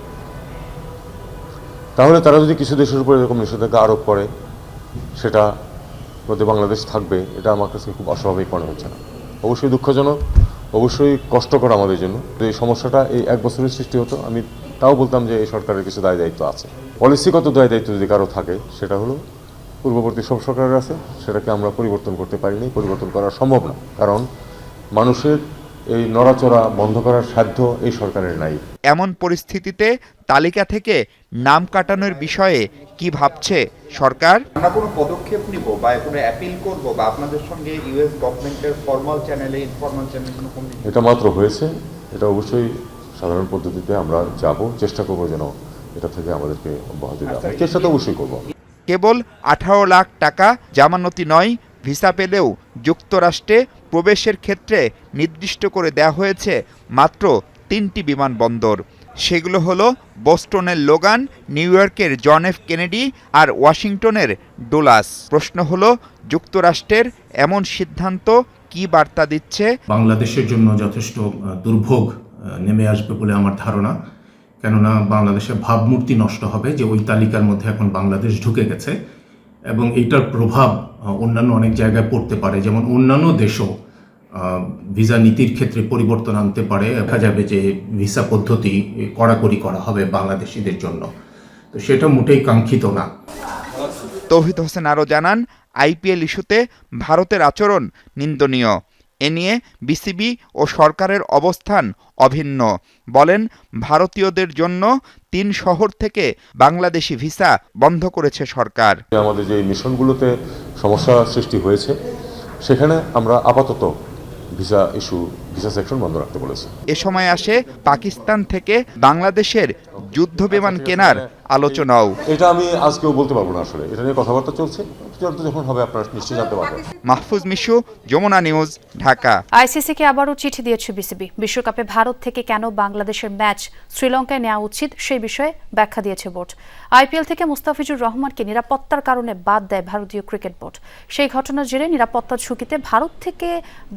তাহলে তারা যদি কিছু দেশের উপর এরকম নিষেধাজ্ঞা আরোপ করে সেটা মধ্যে বাংলাদেশ থাকবে, এটা আমার কাছে খুব অস্বাভাবিক মনে হচ্ছে না। অবশ্যই দুঃখজনক, অবশ্যই কষ্টকর আমাদের জন্য। এই সমস্যাটা এই 1 বছরের সৃষ্টি হতো, আমি তাও বলতাম যে এই সরকারের কিছু দায় দায়িত্ব আছে। পলিসিগত দায় দায়িত্ব যদি কারো থাকে সেটা হলো পূর্ববর্তী সব সরকারের আছে, সেটাকে আমরা পরিবর্তন করতে পারিনি, পরিবর্তন করা সম্ভব না, কারণ মানুষের এই নড়াচড়া বন্ধ করার সাধ্য এই সরকারের নাই। এমন পরিস্থিতিতে তালিকা থেকে নাম কাটানোর বিষয়ে কি ভাবছে সরকার? আমরা কোনো পদক্ষেপ নিব বা কোনো অ্যাপিল করব বা আপনাদের সঙ্গে ইউএস গভর্নমেন্টের ফর্মাল চ্যানেলে ইনফর্মাল চ্যানেলে কোনো কমিউনিকেশন? এটা মাত্র হয়েছে, এটা অবশ্যই সাধারণ পদ্ধতিতে আমরা যাব, চেষ্টা করবো যেন এটা থেকে আমাদেরকে অব্যাহতি দেওয়া হয়। চেষ্টা তো অবশ্যই করবো। কেবল 18 লাখ টাকা জামানতি নয়, ভিসা পেলেও যুক্তরাষ্ট্রে প্রবেশের ক্ষেত্রে নির্দিষ্ট করে দেওয়া হয়েছে মাত্র 3টি বিমানবন্দর। সেগুলো হলো বোস্টনের লোগান, নিউ ইয়র্কের জন এফ কেনেডি আর ওয়াশিংটনের ডোলাস। প্রশ্ন হলো, যুক্তরাষ্ট্রের এমন সিদ্ধান্ত কি বার্তা দিচ্ছে? বাংলাদেশের জন্য যথেষ্ট দুর্ভোগ নেমে আসবে বলে আমার ধারণা, কেননা বাংলাদেশের ভাবমূর্তি নষ্ট হবে যে ওই তালিকার মধ্যে এখন বাংলাদেশ ঢুকে গেছে, এবং এইটার প্রভাব অন্যান্য অনেক জায়গায় পড়তে পারে। যেমন অন্যান্য দেশও ভিসা নীতির ক্ষেত্রে পরিবর্তন আনতে পারে। দেখা যাবে যে ভিসা পদ্ধতি কড়াকড়ি করা হবে বাংলাদেশিদের জন্য, তো সেটা মোটেই কাঙ্ক্ষিত না। তৌহিদ হোসেন আরও জানান, আইপিএল ইস্যুতে ভারতের আচরণ নিন্দনীয়। এ নিয়ে বিসিবি ও সরকারের অবস্থান অভিন্ন। বলেন, ভারতীয়দের জন্য 3 শহর থেকে বাংলাদেশি ভিসা বন্ধ করেছে সরকার। আমাদের যে মিশনগুলোতে সমস্যা সৃষ্টি হয়েছে সেখানে আমরা আপাতত ভিসা সেকশন বন্ধ রাখতে বলেছি। এ সময় আসে পাকিস্তান থেকে বাংলাদেশের যুদ্ধ বিমান কেনার আলোচনাও। এটা আমি আজকেও বলতে পারবো না, আসলে এটা নিয়ে কথাবার্তা চলছে, যখন হবে আপনারা নিশ্চয়ই জানতে পারবেন। মাহফুজ মিশু, যমুনা নিউজ, ঢাকা। আইসিসিকে আবারও চিঠি দিয়েছে বিসিবি। বিশ্বকাপে ভারত থেকে কেন বাংলাদেশের ম্যাচ শ্রীলঙ্কায় নেওয়া উচিত সেই বিষয়ে ব্যাখ্যা দিয়েছে বোর্ড। আইপিএল থেকে মুস্তাফিজুর রহমানকে নিরাপত্তার কারণে বাদ দেয় ভারতীয় ক্রিকেট বোর্ড। সেই ঘটনার জেরে নিরাপত্তার ঝুঁকিতে ভারত থেকে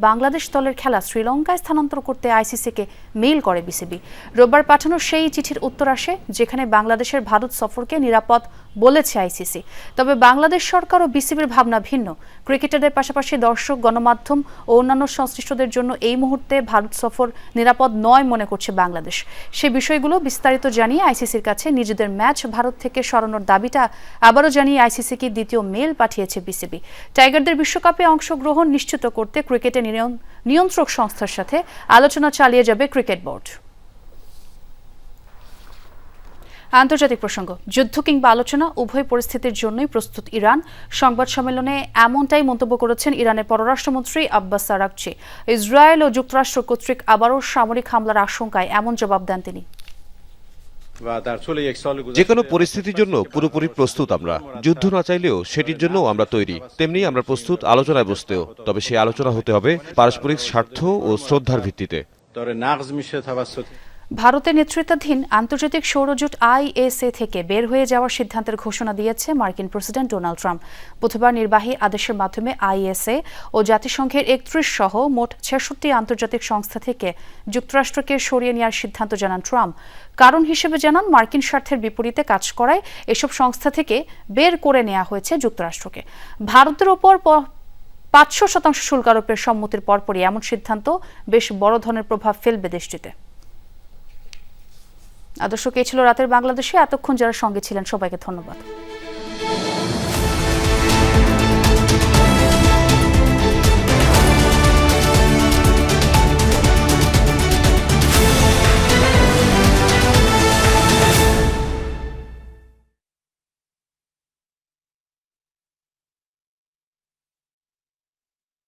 বাংলাদেশ দলের খেলা শ্রীলঙ্কায় স্থানান্তর করতে আইসিসিকে মেইল করে বিসিবি। রোববার পাঠানো সেই চিঠির উত্তর আসে, যেখানে বাংলাদেশের ভারত সফরকে নিরাপদ বলেছে আইসিসি। তবে বাংলাদেশ সরকার ও বিসিবির ভাবনা ভিন্ন। ক্রিকেটারদের পাশাপাশি দর্শক, গণমাধ্যম ও অন্যান্য সংশ্লিষ্টদের জন্য এই মুহূর্তে ভারত সফর নিরাপদ নয় মনে করছে বাংলাদেশ। সে বিষয়গুলো বিস্তারিত জানিয়ে আইসিসির কাছে নিজেদের ম্যাচ ভারত থেকে সরানোর দাবিটা আবারও জানিয়ে আইসিসিকে দ্বিতীয় মেল পাঠিয়েছে বিসিবি। টাইগারদের বিশ্বকাপে অংশগ্রহণ নিশ্চিত করতে ক্রিকেটে নিয়ন্ত্রক সংস্থার সাথে আলোচনা চালিয়ে যাবে ক্রিকেট বোর্ড। আন্তর্জাতিক প্রসঙ্গ, যুদ্ধ কিংবা আলোচনা উভয় পরিস্থিতির জন্যই প্রস্তুত ইরান। সংবাদ সম্মেলনে এমনটাই মন্তব্য করেছেন ইরানের পররাষ্ট্রমন্ত্রী আব্বাস আরাগচি। ইসরায়েল ও যুক্তরাষ্ট্র কর্তৃক আবারও সামরিক হামলার আশঙ্কায় এমন জবাব দেন তিনি। যে কোনো পরিস্থিতির জন্য পুরোপুরি প্রস্তুত আমরা। যুদ্ধ না চাইলেও সেটির জন্য আমরা তৈরি। তেমনি আমরা প্রস্তুত আলোচনায় বসতেও, তবে সেই আলোচনা হতে হবে পারস্পরিক স্বার্থ ও শ্রদ্ধার ভিত্তিতে। ভারতের নেতৃত্বাধীন আন্তর্জাতিক সৌরজোট আইএসএ থেকে বের হয়ে যাওয়ার সিদ্ধান্তের ঘোষণা দিয়েছে মার্কিন প্রেসিডেন্ট ডোনাল্ড ট্রাম্প। বুধবার নির্বাহী আদেশের মাধ্যমে আইএসএ ও জাতিসংঘের 31 সহ মোট 66 আন্তর্জাতিক সংস্থা থেকে যুক্তরাষ্ট্রকে সরিয়ে নেওয়ার সিদ্ধান্ত জানান ট্রাম্প। কারণ হিসেবে জানান, মার্কিন স্বার্থের বিপরীতে কাজ করায় এসব সংস্থা থেকে বের করে নেওয়া হয়েছে যুক্তরাষ্ট্রকে। ভারতের ওপর 500% শুল্ক আরোপের সম্মতির পরপরই এমন সিদ্ধান্ত বেশ বড় ধরনের প্রভাব ফেলবে দেশটিতে। দর্শক, এই ছিল রাতের বাংলাদেশে। এতক্ষণ যারা সঙ্গে ছিলেন সবাইকে ধন্যবাদ।